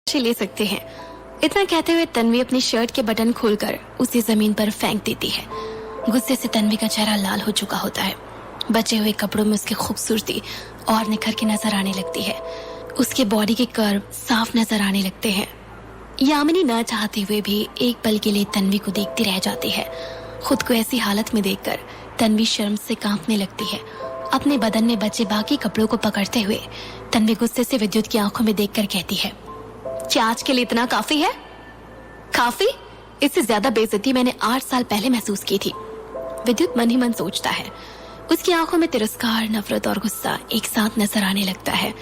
ले सकते हैं। इतना कहते हुए तन्वी अपनी शर्ट के बटन खोलकर उसे जमीन पर फेंक देती है। गुस्से से तन्वी का चेहरा लाल हो चुका होता है। बचे हुए कपड़ों में उसकी खूबसूरती और निखर के नजर आने लगती है। उसके बॉडी के कर्व साफ नजर आने लगते हैं। यामिनी न चाहते हुए भी एक पल के लिए तन्वी को देखती रह जाती है। खुद को ऐसी हालत में देखकर तन्वी शर्म से कांपने लगती है। अपने बदन में बचे बाकी कपड़ों को पकड़ते हुए तन्वी गुस्से से विद्युत की आंखों में देखकर कहती है, क्या आज के लिए इतना काफी है? काफी? इससे ज्यादा बेइज्जती मैंने 8 साल पहले महसूस की थी। विद्युत मन ही मन सोचता है। उसकी आंखों में तिरस्कार, नफरत और गुस्सा एक साथ नजर आने लगता है।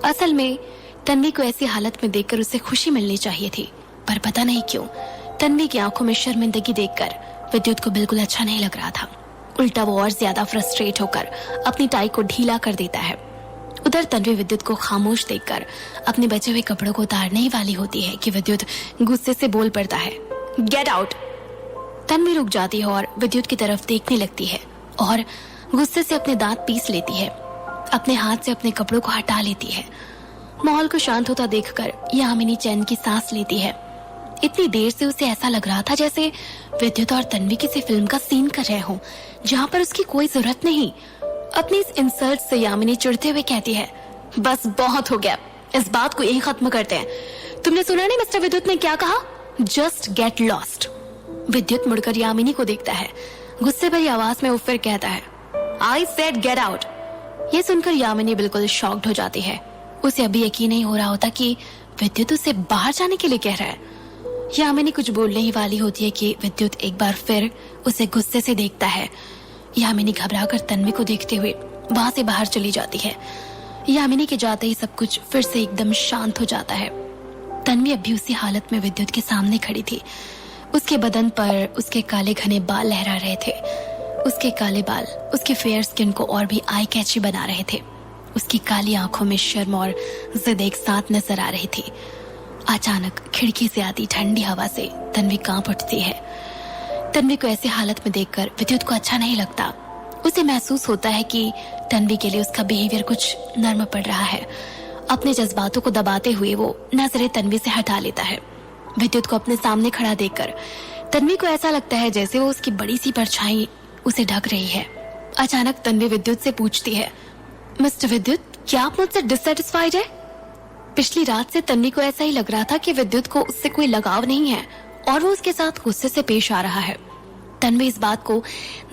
असल में तन्वी को ऐसी हालत में देखकर उसे खुशी मिलनी चाहिए थी, पर पता नहीं क्यों तन्वी की आंखों में शर्मिंदगी देखकर विद्युत को बिल्कुल अच्छा नहीं लग रहा था। उल्टा वो और ज्यादा फ्रस्ट्रेट होकर अपनी टाई को ढीला कर देता है। उधर तन्वी विद्युत को खामोश देखकर अपने बचे हुए कपड़ों को उतारने ही वाली होती है कि विद्युत गुस्से से बोल पड़ता है, गेट आउट। तन्वी रुक जाती है और विद्युत की तरफ देखने लगती है और गुस्से से अपने दांत पीस लेती है। अपने हाथ से अपने कपड़ों को हटा लेती है। माहौल को शांत होता देखकर यामिनी चैन की सांस लेती है। इतनी देर से उसे ऐसा लग रहा था जैसे विद्युत और तन्वी किसी फिल्म का सीन कर रहे हों, जहां पर उसकी कोई जरूरत नहीं। अपनी इस इंसल्ट से यामिनी चिढ़ते हुए कहती है, बस बहुत हो गया, इस बात को यही खत्म करते हैं। तुमने सुना नहीं मिस्टर विद्युत ने क्या कहा? Just get lost. विद्युत मुड़कर यामिनी को देखता है। गुस्से भरी आवाज में वो फिर कहता है, आई सेड गेट आउट। ये सुनकर यामिनी बिल्कुल शॉक्ड हो जाती है। उसे अभी यकीन नहीं हो रहा होता कि विद्युत उसे बाहर जाने के लिए कह रहा है। यामिनी कुछ बोलने ही वाली होती है कि विद्युत एक बार फिर उसे गुस्से से देखता है। यामिनी घबराकर तन्वी को देखते हुए वहां से बाहर चली जाती है। यामिनी के जाते ही सब कुछ फिर से एकदम शांत हो जाता है। तन्वी अब भी उसी हालत में विद्युत के सामने खड़ी थी। उसके बदन पर उसके काले घने बाल लहरा रहे थे। उसके काले बाल उसके फेयर स्किन को और भी आई कैची बना रहे थे। उसकी काली आंखों में शर्म और जिद एक साथ नजर आ रही थी। अचानक खिड़की से आती ठंडी हवा से तन्वी कांप उठती है। तन्वी को ऐसी हालत में देखकर विद्युत को अच्छा नहीं लगता। उसे महसूस होता है कि तन्वी के लिए उसका बिहेवियर कुछ नर्म पड़ रहा है। अपने जज्बातों को दबाते हुए वो नजरें तन्वी से हटा लेता है। विद्युत को अपने सामने खड़ा देखकर तन्वी को ऐसा लगता है जैसे वो उसकी बड़ी सी परछाई उसे ढक रही है। अचानक तन्वी विद्युत से पूछती है, मिस्टर विद्युत, क्या आप मुझसे डिससेटिस्फाइड है? पिछली रात से तन्वी को ऐसा ही लग रहा था कि विद्युत को उससे कोई लगाव नहीं है और वो उसके साथ गुस्से से पेश आ रहा है। तन्वी इस बात को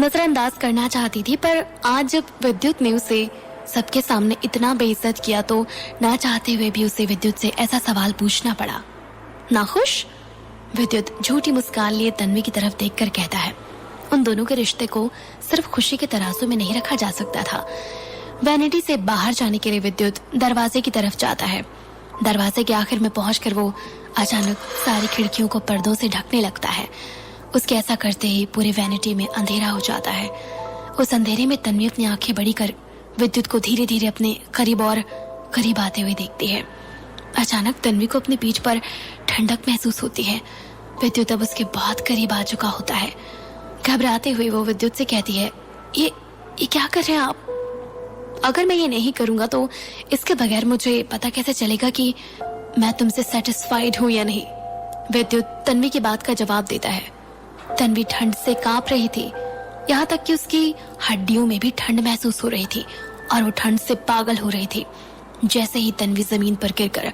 नजरअंदाज करना चाहती थी, पर आज जब विद्युत ने उसे सबके सामने इतना बेइज्जत किया तो ना चाहते हुए भी उसे विद्युत से ऐसा सवाल पूछना पड़ा। नाखुश? विद्युत झूठी मुस्कान लिए तन्वी की तरफ देखकर कहता है, उन दोनों के रिश्ते को सिर्फ खुशी के तराजू में नहीं रखा जा सकता था। वैनिटी से बाहर जाने के लिए विद्युत दरवाजे की तरफ जाता है। दरवाजे के आखिर में पहुंचकर वो अचानक सारी खिड़कियों को पर्दों से ढकने लगता है। उसके ऐसा करते ही पूरे वैनिटी में अंधेरा हो जाता है। उस अंधेरे में तन्वी अपनी आंखें बड़ी कर विद्युत को धीरे धीरे अपने करीब और करीब आते हुए देखती है। अचानक तन्वी को अपनी पीठ पर ठंडक महसूस होती है। विद्युत अब उसके बहुत करीब आ चुका होता है। घबराते हुए वो विद्युत से कहती है, ये क्या कर रहे हैं आप? अगर मैं ये नहीं करूंगा तो इसके बगैर मुझे पता कैसे चलेगा कि मैं तुमसे सेटिस्फाइड हूं या नहीं? विद्युत तन्वी की बात का जवाब देता है। तन्वी ठंड से कांप रही थी, यहाँ तक कि उसकी हड्डियों में भी ठंड महसूस हो रही थी और वो ठंड से पागल हो रही थी। जैसे ही तन्वी जमीन पर गिरकर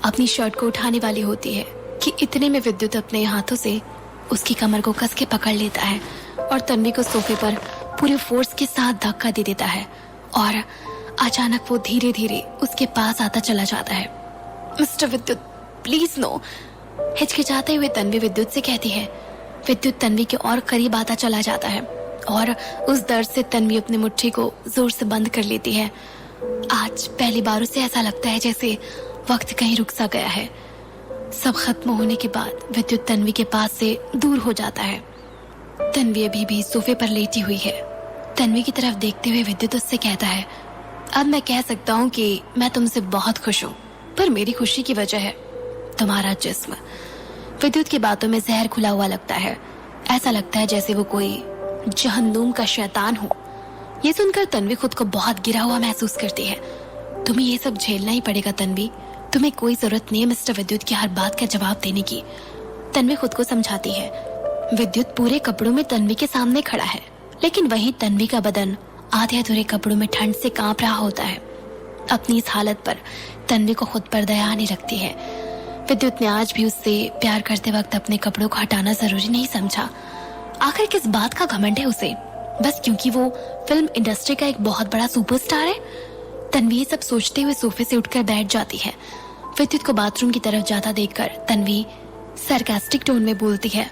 अपनी शर्ट को उठाने वाली होती है कि इतने में विद्युत अपने हाथों से उसकी कमर को कस के पकड़ लेता है और तन्वी को सोफे पर पूरे फोर्स के साथ धक्का दे देता है और अचानक वो धीरे धीरे उसके पास आता चला जाता है। मिस्टर विद्युत, प्लीज नो। हिचकिचाते हुए तन्वी विद्युत से कहती है। विद्युत तन्वी के और करीब आता चला जाता है और उस दर्द से तन्वी अपनी मुट्ठी को जोर से बंद कर लेती है। आज पहली बार उसे ऐसा लगता है जैसे वक्त कहीं रुक सा गया है। सब खत्म होने के बाद विद्युत तन्वी के पास से दूर हो जाता है। तन्वी अभी भी सोफे पर लेटी हुई है। तन्वी की तरफ देखते हुए विद्युत उससे कहता है, अब मैं कह सकता हूँ कि मैं तुमसे बहुत खुश हूँ, पर मेरी खुशी की वजह है तुम्हारा जिस्म। विद्युत की बातों में जहर खुला हुआ लगता है। ऐसा लगता है जैसे वो कोई जहन्नुम का शैतान हो। ये सुनकर तन्वी खुद को बहुत गिरा हुआ महसूस करती है। तुम्हें ये सब झेलना ही पड़ेगा तन्वी, तुम्हें कोई जरूरत नहीं है मिस्टर विद्युत की हर बात का जवाब देने की, तन्वी खुद को समझाती है। विद्युत पूरे कपड़ों में तन्वी के सामने खड़ा है, लेकिन वहीं तन्वी का बदन आधे अधूरे कपड़ों में ठंड से कांप रहा होता है। अपनी इस हालत पर तन्वी को खुद पर दया आने लगती है। विद्युत ने आज भी उससे प्यार करते वक्त अपने कपड़ों को हटाना जरूरी नहीं समझा। आखिर किस बात का घमंड है उसे, बस क्योंकि वो फिल्म इंडस्ट्री का एक बहुत बड़ा सुपरस्टार है? तन्वी ये सब सोचते हुए सोफे से उठकर बैठ जाती है। विद्युत को बाथरूम की तरफ जाता देखकर तन्वी सरकास्टिक टोन में बोलती है,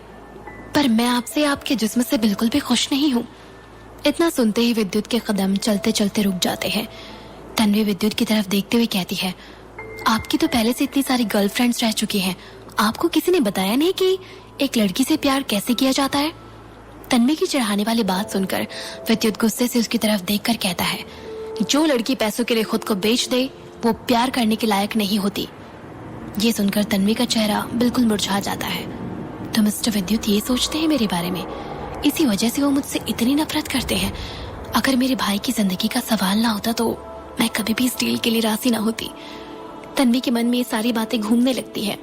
पर मैं आपसे आपके जिस्म से बिल्कुल भी खुश नहीं हूँ। इतना सुनते ही विद्युत के कदम चलते चलते रुक जाते हैं। तन्वी विद्युत की तरफ देखते हुए कहती है, आपकी तो पहले से इतनी सारी गर्लफ्रेंड्स रह चुकी हैं, आपको किसी ने बताया नहीं कि एक लड़की से प्यार कैसे किया जाता है? तन्वी की चिढ़ाने वाली बात सुनकर विद्युत गुस्से से उसकी तरफ देखकर कहता है, जो लड़की पैसों के लिए खुद को बेच दे वो प्यार करने के लायक नहीं होती। ये सुनकर तन्वी का चेहरा बिल्कुल मुरझा जाता है। तो मिस्टर विद्युत ये सोचते हैं मेरे बारे में, इसी वजह से वो मुझसे इतनी नफरत करते हैं। अगर मेरे भाई की जिंदगी का सवाल ना होता तो मैं कभी भी इस डील के लिए राजी ना होती। तन्वी के मन में ये सारी बातें घूमने लगती है।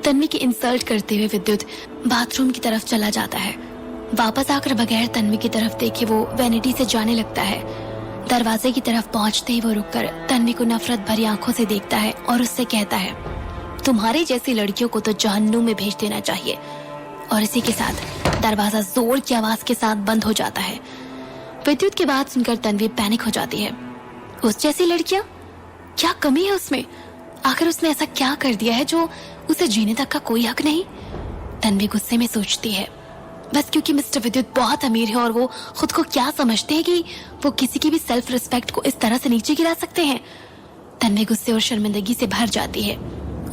तन्वी की इंसल्ट करते हुए विद्युत बाथरूम की तरफ चला जाता है। वापस आकर बगैर तन्वी की तरफ देखे वो वैनिटी से जाने लगता है। दरवाजे की तरफ पहुंचते ही वो रुककर तन्वी को नफरत भरी आंखों से देखता है और उससे कहता है, तुम्हारी जैसी लड़कियों को तो जहन्नुम में भेज देना चाहिए। और इसी के साथ दरवाजा जोर की आवाज के साथ बंद हो जाता है। विद्युत की बात सुनकर तन्वी पैनिक हो जाती है। उस जैसी लड़कियां? क्या कमी है उसमें? आखिर उसने ऐसा क्या कर दिया है जो उसे जीने तक का कोई हक नहीं? तन्वी गुस्से में सोचती है, बस क्योंकि मिस्टर विद्युत बहुत अमीर है और वो खुद को क्या समझते हैं कि वो किसी की भी सेल्फ रिस्पेक्ट को इस तरह से नीचे गिरा सकते हैं। तन्वी गुस्से और शर्मिंदगी से भर जाती है।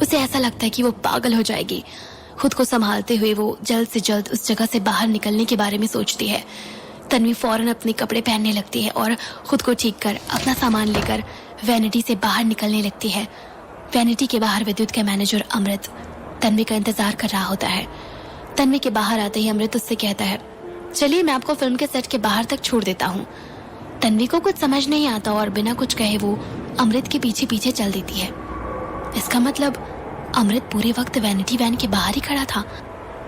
उसे ऐसा लगता है कि वो पागल हो जाएगी। खुद को संभालते हुए वो जल्द से जल्द उस जगह से बाहर निकलने के बारे में सोचती है। तन्वी फौरन अपने कपड़े पहनने लगती है और खुद को ठीक कर अपना सामान लेकर वैनिटी से बाहर निकलने लगती है। वैनिटी के बाहर विद्युत का मैनेजर अमृत तन्वी का इंतजार कर रहा होता है। तन्वी के बाहर आते ही अमृत उससे कहता है, चलिए मैं आपको फिल्म के सेट के बाहर तक छोड़ देता हूँ। तन्वी को कुछ समझ नहीं आता और बिना कुछ कहे वो अमृत के पीछे पीछे चल देती है। इसका मतलब अमृत पूरे वक्त वैनिटी वैन के बाहर ही खड़ा था।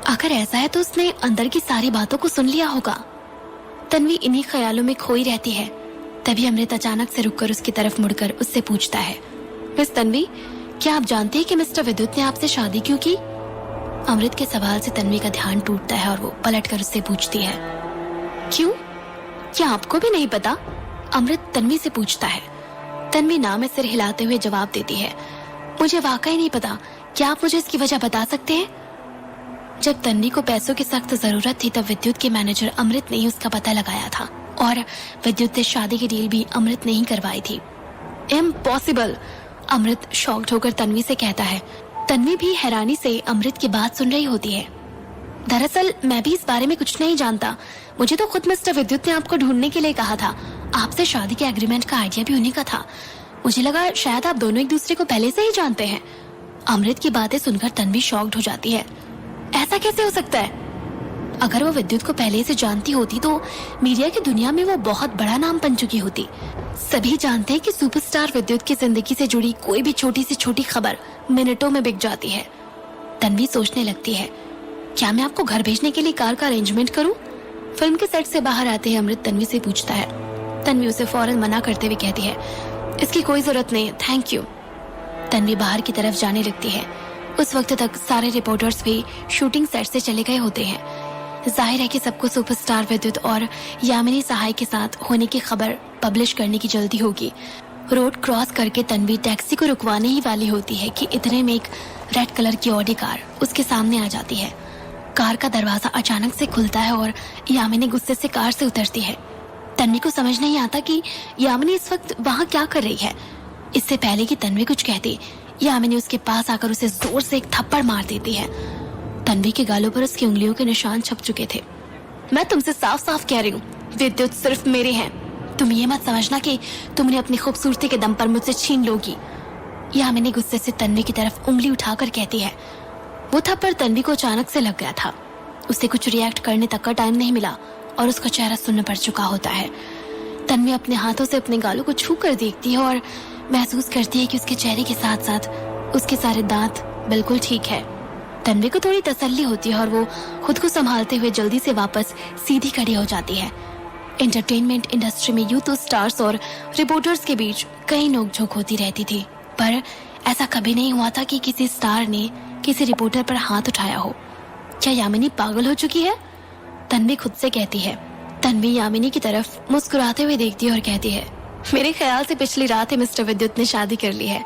अगर ऐसा है तो उसने अंदर की सारी बातों को सुन लिया होगा। तन्वी इन्हीं ख्यालों में खोई रहती है। तभी अमृत अचानक से रुककर उसकी तरफ मुड़कर उससे पूछता है, मिस तन्वी, क्या आप जानते हैं कि मिस्टर विद्युत ने आपसे शादी क्यों की? अमृत के सवाल से तन्वी का ध्यान टूटता है और वो पलटकर उससे पूछती है, क्यों? क्या आपको भी नहीं पता? अमृत तन्वी से पूछता है। तन्वी ना में सिर हिलाते हुए जवाब देती है, मुझे वाकई नहीं पता। क्या आप मुझे इसकी वजह बता सकते हैं? जब तन्वी को पैसों की सख्त जरूरत थी तब विद्युत के मैनेजर अमृत ने ही उसका पता लगाया था और विद्युत से शादी की डील भी अमृत ने ही करवाई थी। इम्पॉसिबल! अमृत शॉक्ड होकर तन्वी से कहता है। तन्वी भी हैरानी से अमृत की बात सुन रही होती है। दरअसल मैं भी इस बारे में कुछ नहीं जानता। मुझे तो खुद मिस्टर विद्युत ने आपको ढूंढने के लिए कहा था। आपसे शादी के एग्रीमेंट का आइडिया भी उन्हीं का था। मुझे लगा शायद आप दोनों एक दूसरे को पहले से ही जानते हैं। अमृत की बातें सुनकर तन्वी शॉक्ड हो जाती है। ऐसा कैसे हो सकता है? अगर वो विद्युत को पहले से जानती होती तो मीडिया की दुनिया में वो बहुत बड़ा नाम बन चुकी होती। सभी जानते हैं कि सुपरस्टार विद्युत की जिंदगी से जुड़ी कोई भी छोटी से छोटी खबर मिनटों में बिक जाती है। तन्वी सोचने लगती है, क्या मैं आपको घर भेजने के लिए कार का अरेंजमेंट करूं? फिल्म के सेट से बाहर आते ही अमृत तन्वी से पूछता है। तन्वी उसे फौरन मना करते हुए कहती है, इसकी कोई जरूरत नहीं, थैंक यू। तन्वी बाहर की तरफ जाने लगती है। उस वक्त तक सारे रिपोर्टर्स भी शूटिंग सेट से चले गए होते हैं। जाहिर है कि सबको सुपरस्टार विद्युत और यामिनी सहाय के साथ होने की खबर पब्लिश करने की जल्दी होगी। रोड क्रॉस करके तन्वी टैक्सी को रुकवाने ही वाली होती है कि इतने में एक रेड कलर की ऑडी कार उसके सामने आ जाती है। कार का दरवाजा अचानक से खुलता है और यामिनी गुस्से से कार से उतरती है। तन्वी को समझ नहीं आता कि यामिनी इस वक्त वहाँ क्या कर रही है। इससे पहले कि तन्वी कुछ कहती, यामिनी उसके पास आकर उसे जोर से एक थप्पड़ मार देती है। तन्वी के गालों पर उसकी उंगलियों के निशान छप चुके थे। मैं तुमसे साफ साफ कह रही हूँ, विद्युत सिर्फ मेरे हैं। तुम ये मत समझना कि तुमने अपनी खूबसूरती के दम पर मुझसे छीन लोगी। यामिनी गुस्से से तन्वी की तरफ उंगली उठाकर कहती है। वो थप्पड़ तन्वी को अचानक से लग गया था। उसे कुछ रिएक्ट करने तक का टाइम नहीं मिला और उसका चेहरा सुन्न पड़ चुका होता है। तन्वी अपने हाथों से अपने गालों को छू कर देखती है और महसूस करती है कि उसके चेहरे के साथ साथ उसके सारे दांत बिल्कुल ठीक है। तन्वी को थोड़ी तसल्ली होती है और वो खुद को संभालते हुए जल्दी से वापस सीधी खड़ी हो जाती है। एंटरटेनमेंट इंडस्ट्री में यूं तो स्टार्स और रिपोर्टर्स के बीच कई नोकझोंक होती रहती थी, पर ऐसा कभी नहीं हुआ था कि किसी स्टार ने किसी रिपोर्टर पर हाथ उठाया हो। क्या यामिनी पागल हो चुकी है? तन्वी खुद से कहती है। तन्वी यामिनी की तरफ मुस्कुराते हुए देखती है और कहती है, मेरे ख्याल से पिछली रात ही मिस्टर विद्युत ने शादी कर ली है।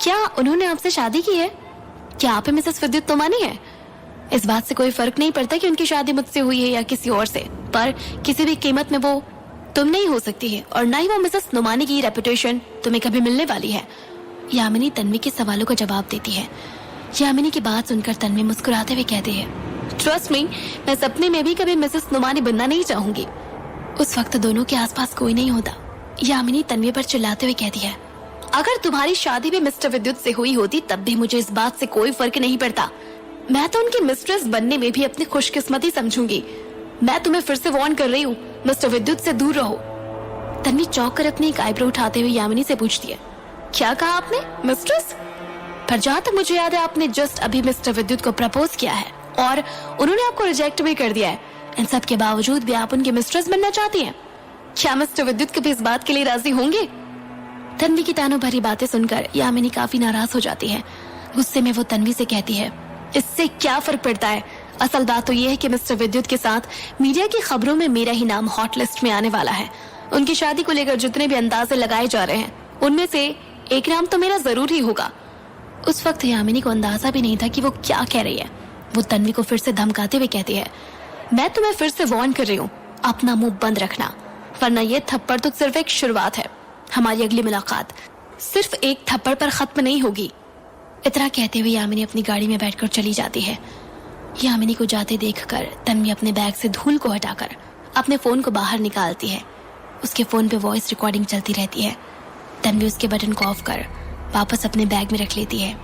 क्या उन्होंने आपसे शादी की है? क्या आप मिसेस विद्युत तोमानी है? इस बात से कोई फर्क नहीं पड़ता कि उनकी शादी मुझसे हुई है या किसी और से, पर किसी भी कीमत में वो तुम नहीं हो सकती है और ना ही वो मिसेस नोमानी की रेपुटेशन तुम्हें कभी मिलने वाली है। यामिनी तन्वी के सवालों का जवाब देती है। यामिनी की बात सुनकर तन्वी मुस्कुराते हुए कहती है, ट्रस्ट मी, मैं सपने में भी कभी मिसेस नोमानी बनना नहीं चाहूंगी। उस वक्त दोनों के आसपास कोई नहीं होता। यामिनी तन्वी पर चिल्लाते हुए कहती है, अगर तुम्हारी शादी भी मिस्टर विद्युत से हुई होती तब भी मुझे इस बात से कोई फर्क नहीं पड़ता। मैं तो उनकी मिस्ट्रेस बनने में भी अपनी खुशकिस्मती समझूंगी। मैं तुम्हें फिर से वार्न कर रही हूँ, मिस्टर विद्युत से दूर रहो। तन्वी चौंक कर अपनी एक आईब्रो उठाते हुए यामिनी से पूछती है, क्या कहा आपने, मिस्ट्रेस? पर जहाँ तक मुझे याद है आपने जस्ट अभी मिस्टर विद्युत को प्रपोज किया है और उन्होंने आपको रिजेक्ट भी कर दिया है। इन सब के बावजूद भी आप उनकी मिस्ट्रेस बनना चाहती हैं। क्या मिस्टर विद्युत कभी इस बात के लिए राजी होंगे? तन्वी की तानों भरी बातें सुनकर यामिनी काफी नाराज हो जाती है। गुस्से में वो तन्वी से कहती है, इससे क्या फर्क पड़ता है? असल बात तो ये है कि मिस्टर विद्युत के साथ मीडिया की खबरों में मेरा ही नाम हॉट लिस्ट में आने वाला है। उनकी शादी को लेकर जितने भी अंदाजे लगाए जा रहे हैं उनमें से एक नाम तो मेरा जरूर ही होगा। उस वक्त यामिनी को अंदाजा भी नहीं था कि वो क्या कह रही है। वो तन्वी को फिर से धमकाते हुए कहती है, मैं तुम्हें फिर से वार्न कर रही हूँ, अपना मुंह बंद रखना, वरना ये थप्पड़ तो सिर्फ एक शुरुआत है। हमारी अगली मुलाकात सिर्फ एक थप्पड़ पर खत्म नहीं होगी। इतना कहते हुए यामिनी अपनी गाड़ी में बैठकर चली जाती है। यामिनी को जाते देखकर तन्वी अपने बैग से धूल को हटाकर अपने फोन को बाहर निकालती है। उसके फोन पे वॉइस रिकॉर्डिंग चलती रहती है। तन्वी उसके बटन को ऑफ कर वापस अपने बैग में रख लेती है।